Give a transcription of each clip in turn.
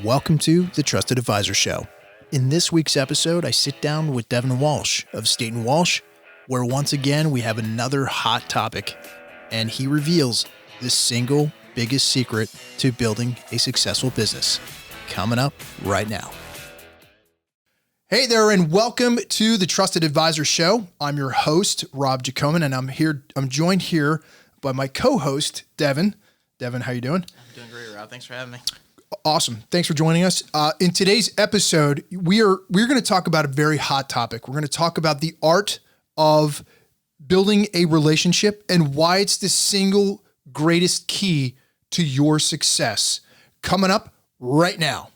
Welcome to the Trusted Advisor Show. In this week's episode, I sit down with Devin Walsh of StatonWalsh, where once again we have another hot topic, and he reveals the single biggest secret to building a successful business. Coming up right now. Hey there, and welcome to the Trusted Advisor Show. I'm your host, Rob Jacomen, and I'm joined here by my co-host, Devin. Devin, how you doing? I'm doing great, Rob. Thanks for having me. Awesome. Thanks for joining us. In today's episode, we're going to talk about a very hot topic. We're going to talk about the art of building a relationship and why it's the single greatest key to your success. Coming up right now.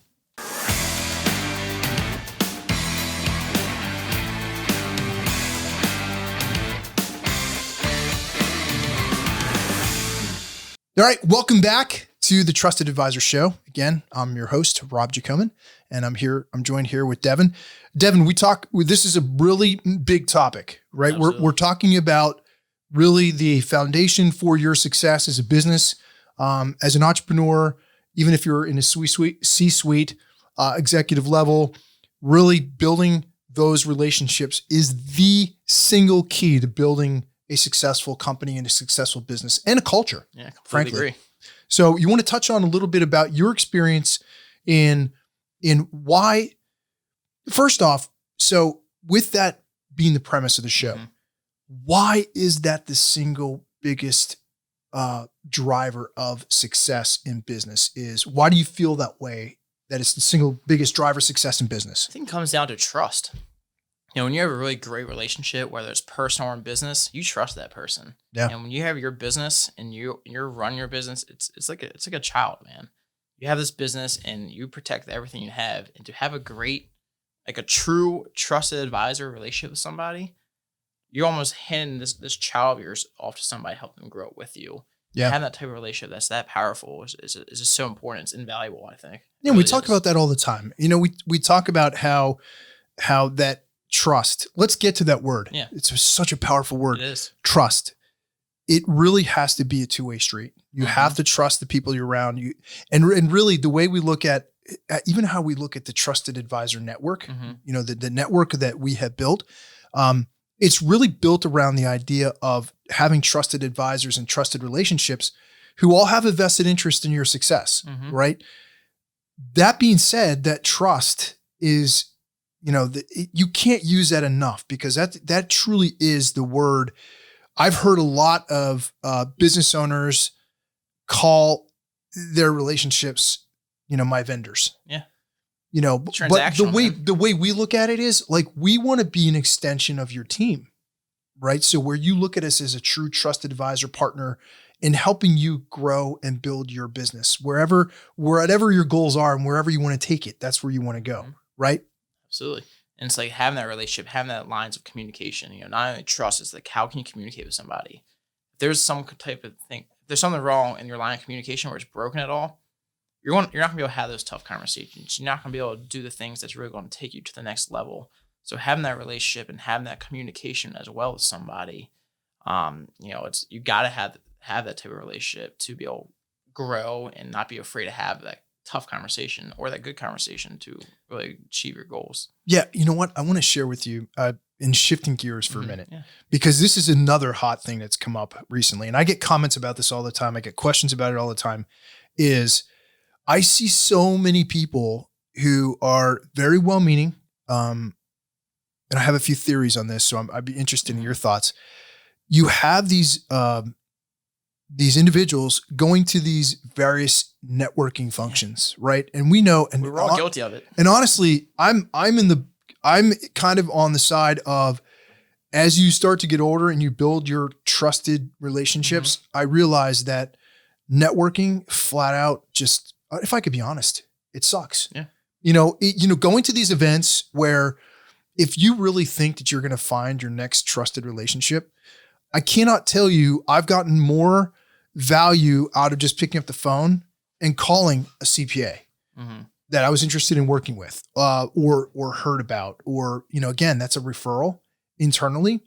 All right, welcome back to the Trusted Advisor Show. Again, I'm your host, Rob Jacomen, and I'm joined here with Devin. Devin, this is a really big topic, right? We're talking about really the foundation for your success as a business, as an entrepreneur, even if you're in a C-suite, executive level, really building those relationships is the single key to building a successful company and a successful business and a culture. Yeah, completely frankly. agree. So you want to touch on a little bit about your experience in why, first off, so with that being the premise of the show, why is that the single biggest driver of success in business? Why do you feel that way, that it's the single biggest driver of success in business? I think it comes down to trust. You know, when you have a really great relationship, whether it's personal or in business, you trust that person. Yeah. And when you have your business and you're running your business, it's like a child, man. You have this business and you protect everything you have. And to have a great, like a true trusted advisor relationship with somebody, you're almost handing this child of yours off to somebody to help them grow with you. Yeah. Having that type of relationship that's that powerful is just so important. It's invaluable, I think. Yeah, we talk about that all the time. You know, we talk about how that trust. Let's get to that word. Yeah. It's such a powerful word. It is. Trust. It really has to be a two-way street. You have to trust the people you're around. And really the way we look at, even how we look at the Trusted Advisor Network, you know, the network that we have built, it's really built around the idea of having trusted advisors and trusted relationships who all have a vested interest in your success, right? That being said, that trust is, you know, you can't use that enough, because that truly is the word. I've heard a lot of business owners call their relationships, you know, my vendors. Yeah. You know, but the way we look at it is like, we want to be an extension of your team, right? So where you look at us as a true trusted advisor partner in helping you grow and build your business, whatever your goals are and wherever you want to take it, that's where you want to go, right? Absolutely. And it's like having that relationship, having that lines of communication, you know, not only trust, it's like, how can you communicate with somebody? If there's some type of thing, if there's something wrong in your line of communication where it's broken at all, you're not going to be able to have those tough conversations. You're not going to be able to do the things that's really going to take you to the next level. So having that relationship and having that communication as well as somebody, you know, you got to have that type of relationship to be able to grow and not be afraid to have that tough conversation or that good conversation to really achieve your goals. Yeah. You know what? I want to share with you in shifting gears for a minute, because this is another hot thing that's come up recently. And I get comments about this all the time. I get questions about it all the time. Is I see so many people who are very well-meaning. And I have a few theories on this, so I'd be interested in your thoughts. You have these individuals going to these various networking functions, right? And we know, and we're all guilty of it. And honestly, I'm kind of on the side of, as you start to get older and you build your trusted relationships, I realize that networking flat out just, if I could be honest, it sucks. Yeah. You know, going to these events where if you really think that you're going to find your next trusted relationship, I cannot tell you, I've gotten more value out of just picking up the phone and calling a CPA that I was interested in working with, or heard about, or, you know, again, that's a referral internally,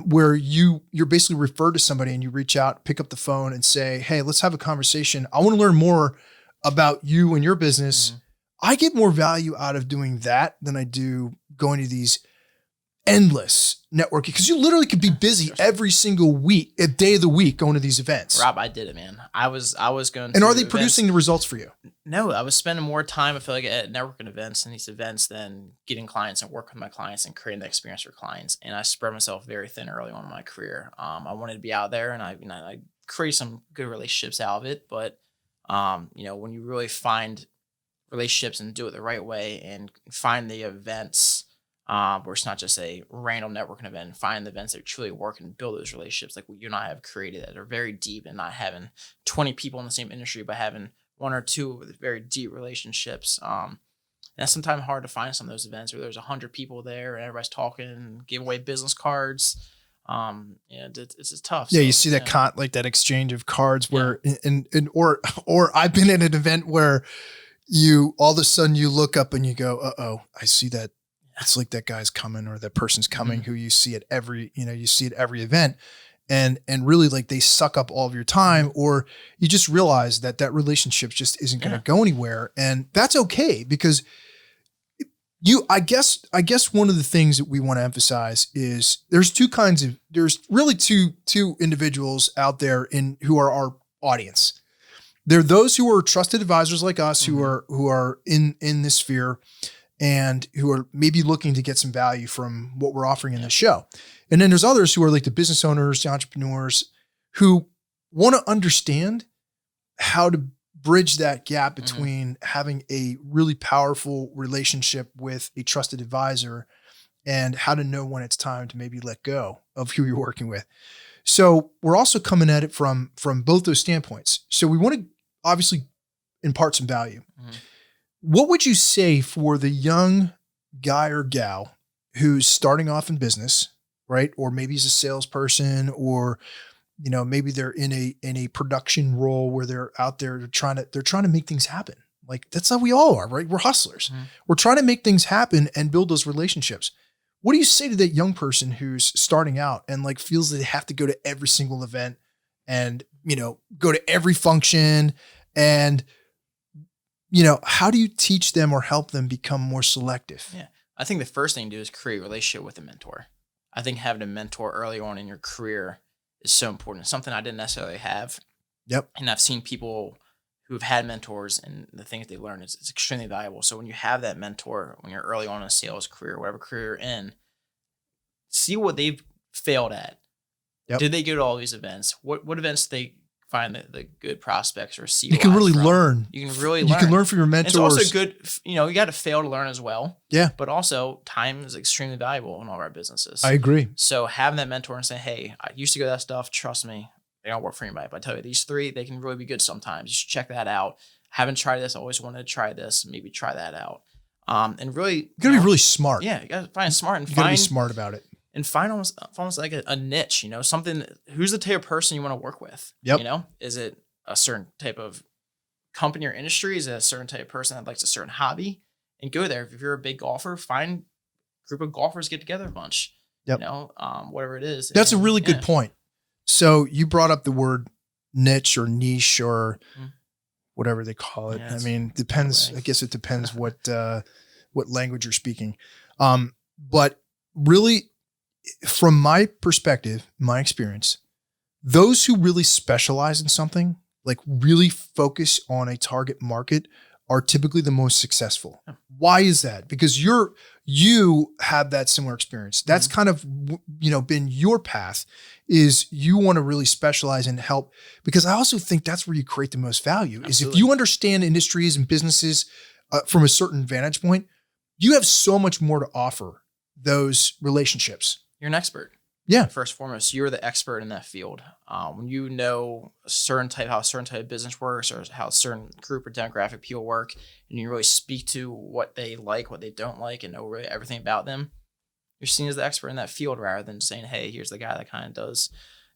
where you're basically referred to somebody and you reach out, pick up the phone and say, hey, let's have a conversation. I want to learn more about you and your business, I get more value out of doing that than I do going to these endless networking, because you literally could be busy every single week, a day of the week, going to these events. Rob, I did it, man. I was going. And are they events. producing the results for you? No, I was spending more time, I feel like, at networking events and these events than getting clients and working with my clients and creating the experience for clients. And I spread myself very thin early on in my career. I wanted to be out there, and I create some good relationships out of it. But when you really find relationships and do it the right way and find the events where it's not just a random networking event, and find the events that truly work and build those relationships like what you and I have created that are very deep, and not having 20 people in the same industry, but having one or two with very deep relationships. And that's sometimes hard to find some of those events where there's 100 people there and everybody's talking, give away business cards. It's just tough. Yeah, so, you see that like that exchange of cards where, or I've been at an event where you all of a sudden you look up and you go, I see that. It's like that guy's coming or that person's coming who you see at every event, and really like they suck up all of your time, or you just realize that relationship just isn't going to go anywhere. And that's okay, because I guess one of the things that we want to emphasize is there's really two individuals out there who are our audience. There are those who are trusted advisors like us, who are in this sphere, and who are maybe looking to get some value from what we're offering in the show. And then there's others who are like the business owners, the entrepreneurs, who want to understand how to bridge that gap between having a really powerful relationship with a trusted advisor and how to know when it's time to maybe let go of who you're working with. So we're also coming at it from both those standpoints. So we want to obviously impart some value. What would you say for the young guy or gal who's starting off in business, right? Or maybe he's a salesperson, or, maybe they're in a production role where they're out there, they're trying to make things happen. Like that's how we all are, right? We're hustlers. We're trying to make things happen and build those relationships. What do you say to that young person who's starting out and like feels that they have to go to every single event and, go to every function, and how do you teach them or help them become more selective? Yeah. I think the first thing to do is create a relationship with a mentor. I think having a mentor early on in your career is so important. It's something I didn't necessarily have. Yep. And I've seen people who have had mentors, and the things they learn is it's extremely valuable. So when you have that mentor, when you're early on in a sales career, whatever career you're in, see what they've failed at. Yep. Did they go to all these events? What events did they find the good prospects or see? You can really learn. You can really learn. You can learn from your mentors. And it's also good, you got to fail to learn as well. Yeah. But also time is extremely valuable in all of our businesses. I agree. So having that mentor and say, hey, I used to go to that stuff. Trust me, they don't work for anybody. But I tell you, these three, they can really be good sometimes. You should check that out. Haven't tried this. I always wanted to try this. Maybe try that out. And really, you got to be really smart. Yeah. You got to find smart and you got to be smart about it. And find almost like a niche, something. Who's the type of person you want to work with? Yep. Is it a certain type of company or industry? Is it a certain type of person that likes a certain hobby? And go there. If you're a big golfer, find a group of golfers, get together a bunch. Yep. Whatever it is. That's a really good point. So you brought up the word niche or niche or whatever they call it. I mean, depends. I guess it depends what language you're speaking. But really, from my perspective, my experience, those who really specialize in something, like really focus on a target market, are typically the most successful. Why is that? Because you have that similar experience. That's kind of, been your path, is you want to really specialize and help, because I also think that's where you create the most value. Absolutely. Is if you understand industries and businesses from a certain vantage point, you have so much more to offer those relationships. You're an expert. Yeah. First and foremost, you're the expert in that field. When you know how a certain type of business works, or how a certain group or demographic people work, and you really speak to what they like, what they don't like, and know really everything about them, you're seen as the expert in that field, rather than saying, hey, here's the guy that kind of does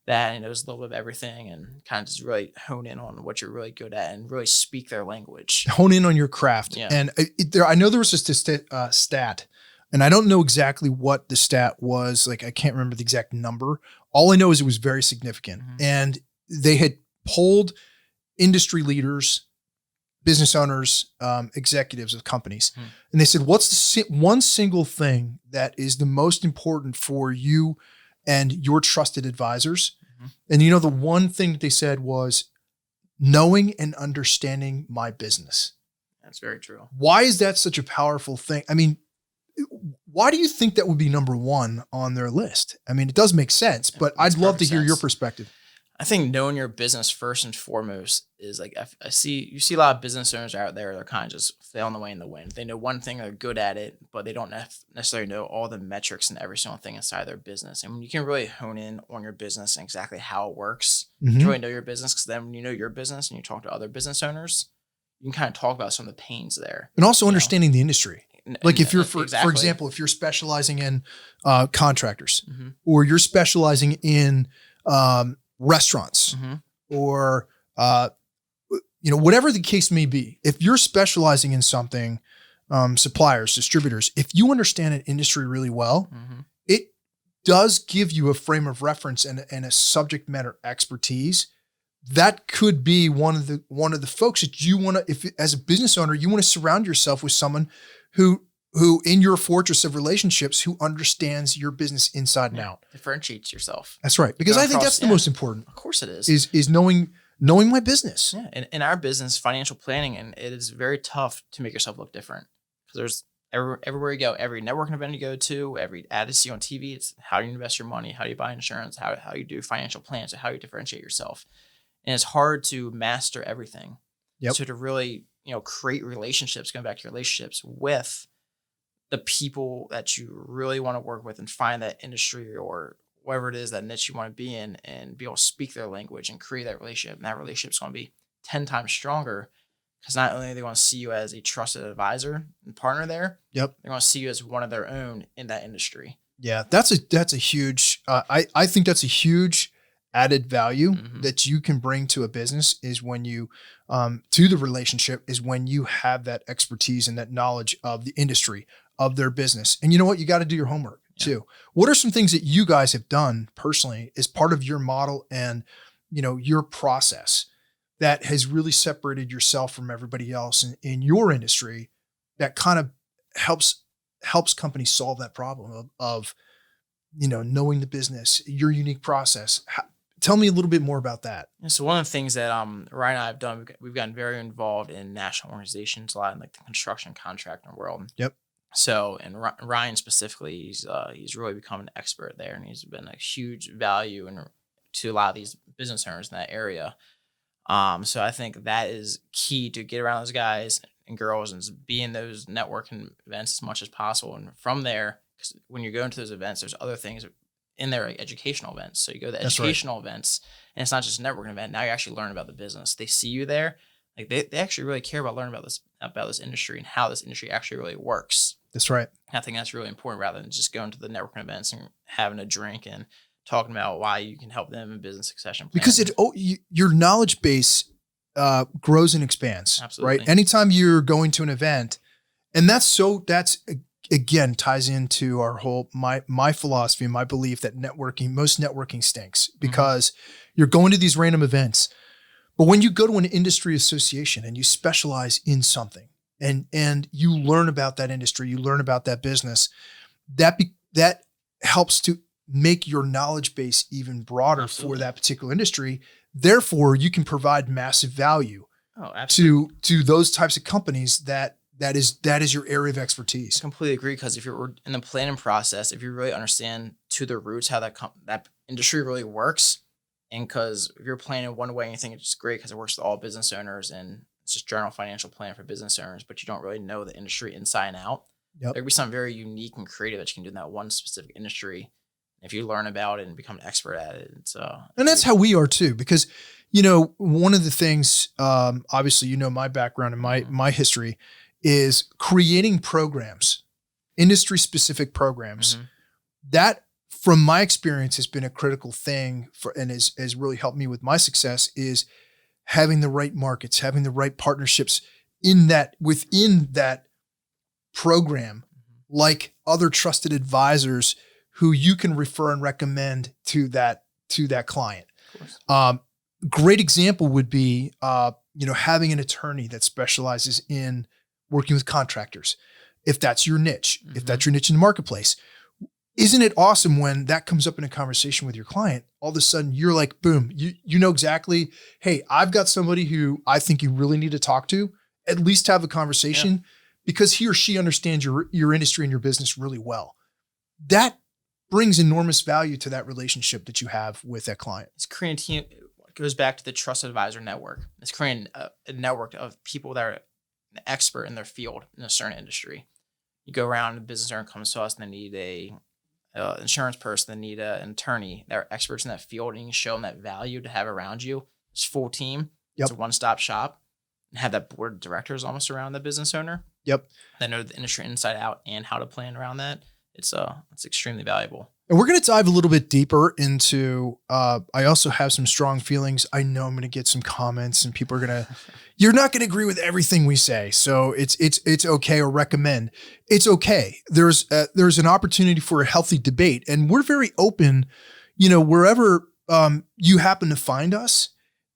that and knows a little bit of everything, and kind of just really hone in on what you're really good at and really speak their language. Hone in on your craft. Yeah. And I know there was a stat, and I don't know exactly what the stat was. Like, I can't remember the exact number. All I know is it was very significant. And they had polled industry leaders business owners, executives of companies. And they said, what's the one single thing that is the most important for you and your trusted advisors? And the one thing that they said was knowing and understanding my business. That's very true. Why is that such a powerful thing? I mean, why do you think that would be number one on their list? I mean, it does make sense, but I'd love to hear your perspective. I think knowing your business first and foremost is like, you see a lot of business owners out there, they're kind of just flailing away in the wind. They know one thing, they're good at it, but they don't necessarily know all the metrics and every single thing inside their business. And when you can really hone in on your business and exactly how it works, to really know your business, because then when you know your business and you talk to other business owners, you can kind of talk about some of the pains there. And also understanding the industry. Like if you're, for example, if you're specializing in contractors or you're specializing in restaurants or, whatever the case may be, if you're specializing in something, suppliers, distributors, if you understand an industry really well, it does give you a frame of reference and a subject matter expertise. That could be one of the folks that you want to, if as a business owner, you want to surround yourself with someone who in your fortress of relationships, who understands your business inside and out. Differentiates yourself. That's right. Because I think that's the most important. Of course it is. Is knowing my business. Yeah. In our business, financial planning, and it is very tough to make yourself look different. Because there's everywhere you go, every networking event you go to, every ad you see on TV, it's how do you invest your money, how do you buy insurance, how you do financial plans, how you differentiate yourself. And it's hard to master everything. Yep. So to really, create relationships, going back to relationships with the people that you really want to work with and find that industry or whatever it is, that niche you want to be in, and be able to speak their language and create that relationship. And that relationship is going to be 10 times stronger because not only are they going to see you as a trusted advisor and partner there, they're going to see you as one of their own in that industry. Yeah, that's a huge, I think that's a huge added value that you can bring to a business is when you, to the relationship, is when you have that expertise and that knowledge of the industry, of their business. And you know what? You got to do your homework too. What are some things that you guys have done personally as part of your model and, your process that has really separated yourself from everybody else in your industry that kind of helps companies solve that problem of knowing the business, your unique process? Tell me a little bit more about that. And so one of the things that Ryan and I have done, we've gotten very involved in national organizations, a lot in like the construction contracting world. Yep. So, and Ryan specifically, he's really become an expert there, and he's been a huge value to a lot of these business owners in that area. So I think that is key to get around those guys and girls and be in those networking events as much as possible. And from there, because when you're going to those events, there's other things in there, like educational events. So you go to the educational events, and it's not just a networking event. Now you actually learn about the business. They see you there. Like they actually really care about learning about this industry and how this industry actually really works. That's right. I think that's really important rather than just going to the networking events and having a drink and talking about why you can help them in business succession planning. Because your knowledge base grows and expands. Absolutely. Right? Anytime you're going to an event, and that's again ties into our whole my philosophy and my belief that most networking stinks because you're going to these random events. But when you go to an industry association and you specialize in something and you learn about that industry, you learn about that business, that helps to make your knowledge base even broader for that particular industry. Therefore, you can provide massive value to those types of companies that is your area of expertise. I completely agree, because if you're in the planning process, if you really understand to the roots how that industry really works, and because if you're planning one way and you think it's great because it works with all business owners and it's just general financial plan for business owners, but you don't really know the industry inside and out, there could be something very unique and creative that you can do in that one specific industry. If you learn about it and become an expert at it, and that's how we are too. Because one of the things, obviously, my background and my history is creating programs, industry specific programs that, from my experience, has been a critical thing and has really helped me with my success, is having the right markets, having the right partnerships within that program, like other trusted advisors who you can refer and recommend to that client. Great example would be having an attorney that specializes in working with contractors, if that's your niche, if that's your niche in the marketplace. Isn't it awesome when that comes up in a conversation with your client? All of a sudden you're like, boom, you know exactly, hey, I've got somebody who I think you really need to talk to, at least have a conversation because he or she understands your industry and your business really well. That brings enormous value to that relationship that you have with that client. It's creating team. It goes back to the trusted advisor network. It's creating a network of people that are an expert in their field in a certain industry. You go around, a business owner comes to us and they need a insurance person, they need an attorney. They're experts in that field, and you can show them that value to have around you. It's a full team. It's a one-stop shop, and have that board of directors almost around the business owner. They know the industry inside out and how to plan around that. It's extremely valuable. And we're going to dive a little bit deeper into, I also have some strong feelings. I know I'm going to get some comments and people are going to, you're not going to agree with everything we say. So it's okay, or recommend. It's okay. There's an opportunity for a healthy debate, and we're very open, wherever you happen to find us,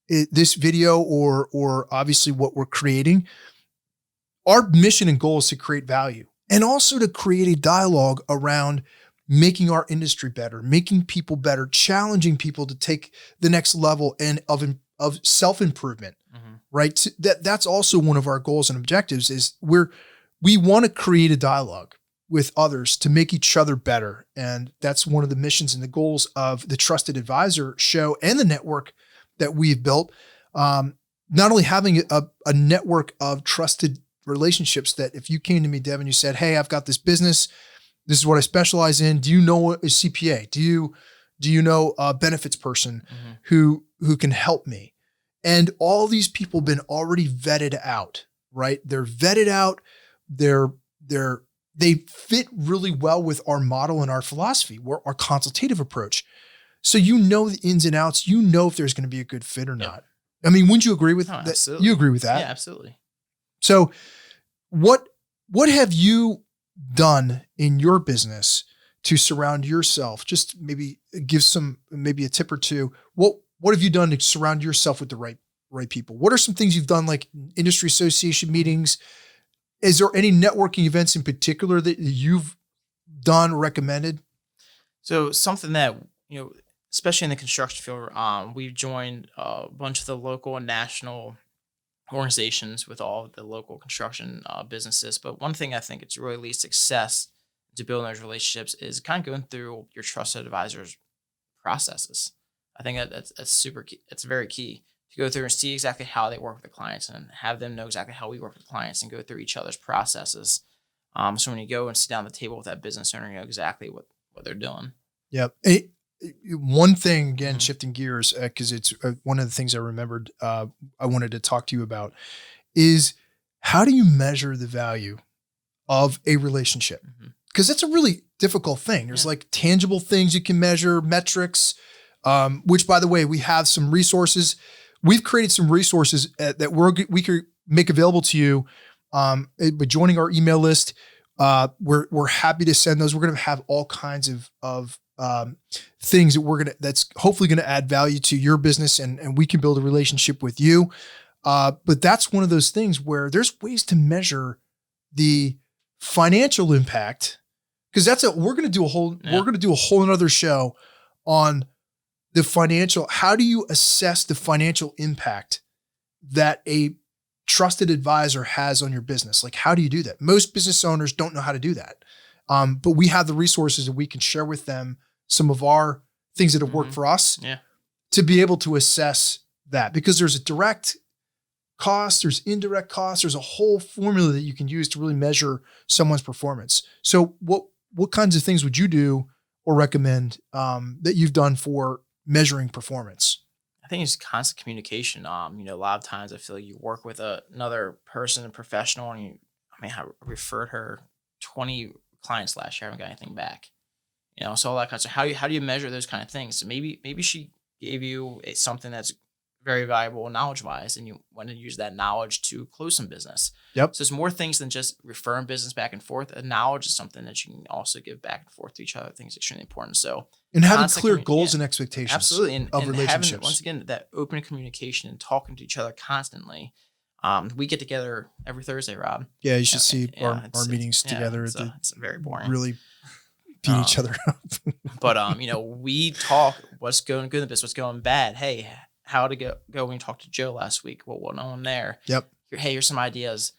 this video or obviously what we're creating. Our mission and goal is to create value and also to create a dialogue around making our industry better, making people better, challenging people to take the next level and of self-improvement, right? That's also one of our goals and objectives is we want to create a dialogue with others to make each other better. And that's one of the missions and the goals of the Trusted Advisor show and the network that we've built. Not only having a network of trusted relationships that if you came to me, Devin, you said, hey, I've got this business, this is what I specialize in. Do you know a CPA? Do you know a benefits person who can help me? And all these people have been already vetted out, right? They're vetted out. They fit really well with our model and our philosophy, our consultative approach. So the ins and outs. If there's going to be a good fit or not. I mean, wouldn't you agree with that? Absolutely. You agree with that? Yeah, absolutely. So, what have you done in your business to surround yourself? Just maybe give maybe a tip or two. What have you done to surround yourself with the right people? What are some things you've done, like industry association meetings? Is there any networking events in particular that you've done or recommended? So something that, especially in the construction field, we've joined a bunch of the local and national organizations with all the local construction businesses. But one thing I think it's really leads success to building those relationships is kind of going through your trusted advisors processes. I think that's super key. It's very key to go through and see exactly how they work with the clients and have them know exactly how we work with clients and go through each other's processes. So when you go and sit down at the table with that business owner, you know exactly what they're doing. Yep. One thing, again, shifting gears, because it's one of the things I remembered I wanted to talk to you about is how do you measure the value of a relationship? Because that's a really difficult thing. There's like tangible things you can measure, metrics, which, by the way, we have some resources. We've created some resources that we could make available to you by joining our email list. We're happy to send those. We're going to have all kinds of things that that's hopefully going to add value to your business and we can build a relationship with you. But that's one of those things where there's ways to measure the financial impact, because we're going to do a whole another show on the financial. How do you assess the financial impact that a trusted advisor has on your business? Like, how do you do that? Most business owners don't know how to do that. But we have the resources that we can share with them, some of our things that have worked for us to be able to assess that, because there's a direct cost, there's indirect costs, there's a whole formula that you can use to really measure someone's performance. So what kinds of things would you do or recommend that you've done for measuring performance? I think it's constant communication. A lot of times I feel like you work with another person, a professional, and I referred her 20 clients last year. I haven't got anything back. So all that kind of stuff. How do you measure those kind of things? So maybe she gave you something that's very valuable knowledge-wise, and you want to use that knowledge to close some business. Yep. So it's more things than just referring business back and forth. And knowledge is something that you can also give back and forth to each other. I think is extremely important. So and having clear goals and expectations, absolutely, of relationships. Having, once again, that open communication and talking to each other constantly. We get together every Thursday, Rob. Yeah, you should see our meetings together. It's very boring. Really beat each other up. But we talk what's going good in the business, what's going bad. Hey, how to go when you talked to Joe last week? What went on there? Yep. Hey, here's some ideas.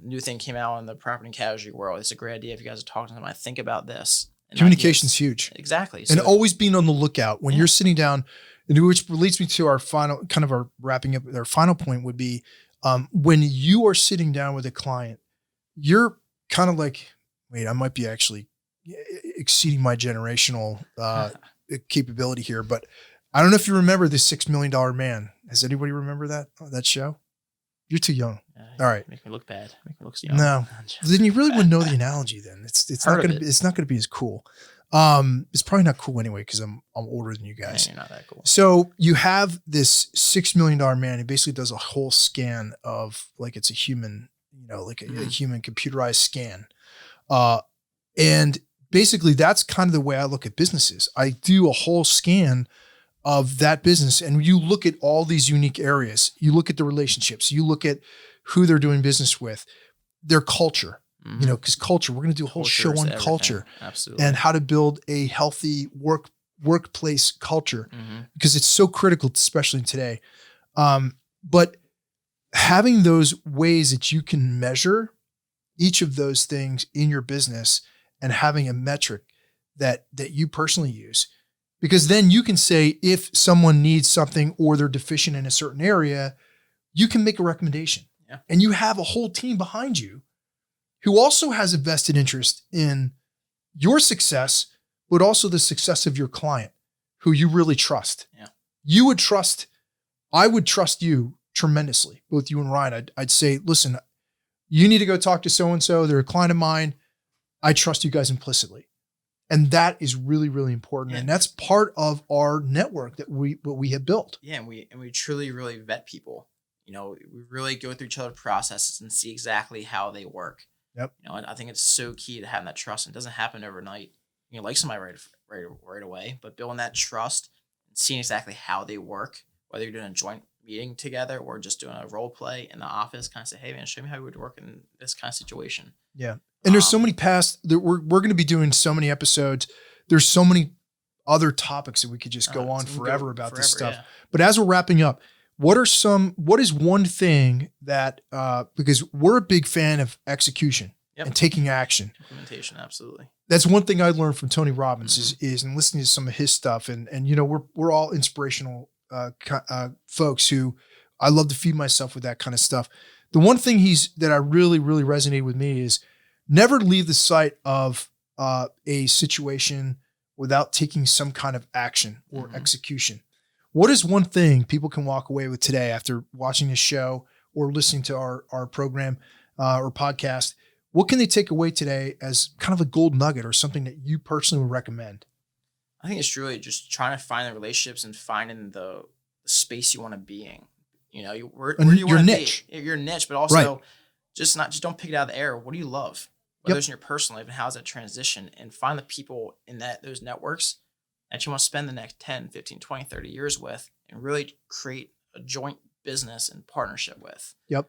New thing came out in the property and casualty world. It's a great idea if you guys are talking to them. I think about this. Communication's huge. Exactly. And always being on the lookout when you're sitting down, which leads me to our final, kind of our wrapping up, our final point would be, when you are sitting down with a client, you're kind of like, wait, I might be actually exceeding my generational capability here, but I don't know if you remember the $6 Million Man. Does anybody remember that show? You're too young. All right. Make me look bad. Make me look young. No. Then you really wouldn't know the analogy then. It's not gonna be as cool. It's probably not cool anyway, because I'm older than you guys. Man, you're not that cool. So you have this $6 Million Man. He basically does a whole scan of, like, it's a human, like a human computerized scan. And basically that's kind of the way I look at businesses. I do a whole scan of that business, and you look at all these unique areas. You look at the relationships. You look at who they're doing business with, their culture. Because culture, we're going to do a whole show on culture. Absolutely. And how to build a healthy workplace culture, because it's so critical, especially today. But having those ways that you can measure each of those things in your business, and having a metric that you personally use, because then you can say, if someone needs something or they're deficient in a certain area, you can make a recommendation. Yeah. And you have a whole team behind you who also has a vested interest in your success, but also the success of your client, who you really trust. Yeah. I would trust you tremendously, both you and Ryan. I'd say, listen, you need to go talk to so-and-so. They're a client of mine. I trust you guys implicitly. And that is really, really important. Yeah. And that's part of our network that we have built. Yeah. And we truly, really vet people. We really go through each other's processes and see exactly how they work. Yep. I think it's so key to having that trust. And it doesn't happen overnight. You like somebody right away, but building that trust and seeing exactly how they work, whether you're doing a joint meeting together or just doing a role play in the office, kind of say, hey man, show me how you would work in this kind of situation. Yeah. And there's so many past that we're going to be doing so many episodes. There's so many other topics that we could just go on forever about this stuff. Yeah. But as we're wrapping up, what is one thing that, because we're a big fan of execution and taking action. Implementation. Absolutely. That's one thing I learned from Tony Robbins is in listening to some of his stuff. And we're all inspirational, folks who I love to feed myself with that kind of stuff. The one thing that I really, really resonated with me is never leave the sight of a situation without taking some kind of action or execution. What is one thing people can walk away with today after watching this show or listening to our program or podcast? What can they take away today as kind of a gold nugget or something that you personally would recommend? I think it's really just trying to find the relationships and finding the space you want to be in. Where do you want to niche. Be? Your niche, but also just don't pick it out of the air. What do you love? Whether it's in your personal life, and how's that transition? And find the people in those networks that you want to spend the next 10, 15, 20, 30 years with, and really create a joint business and partnership with. Yep.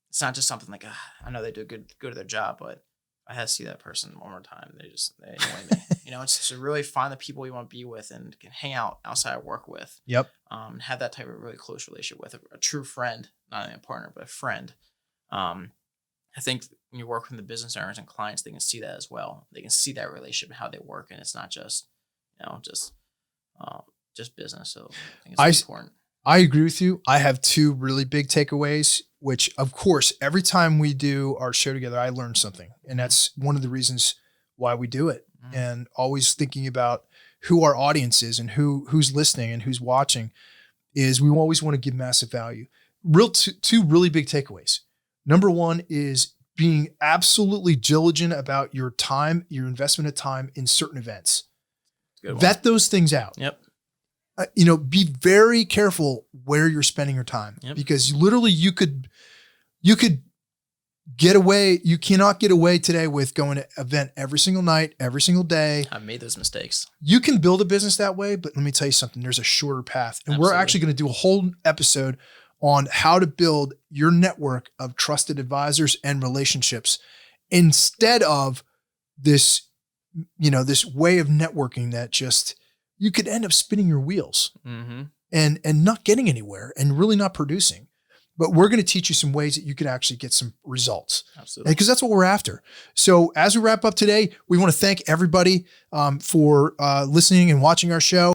It's not just something like, I know they do good at their job, but I had to see that person one more time. They annoy me. It's to really find the people you want to be with and can hang out outside of work with. Yep. Have that type of really close relationship with a true friend, not only a partner, but a friend. I think when you work with the business owners and clients, they can see that as well. They can see that relationship and how they work, and it's not just, just business. So I think it's important. I agree with you. I have two really big takeaways, which of course, every time we do our show together, I learn something. And that's one of the reasons why we do it. And always thinking about who our audience is and who's listening and who's watching, is we always want to give massive value. Two really big takeaways. Number one is being absolutely diligent about your time, your investment of time in certain events. Vet those things out. Yep. be very careful where you're spending your time, because literally you could get away. You cannot get away today with going to event every single night, every single day. I've made those mistakes. You can build a business that way, but let me tell you something, there's a shorter path. And we're actually going to do a whole episode on how to build your network of trusted advisors and relationships instead of this, this way of networking that just, you could end up spinning your wheels and not getting anywhere and really not producing. But we're going to teach you some ways that you can actually get some results. Absolutely. Because that's what we're after. So as we wrap up today, we want to thank everybody for listening and watching our show.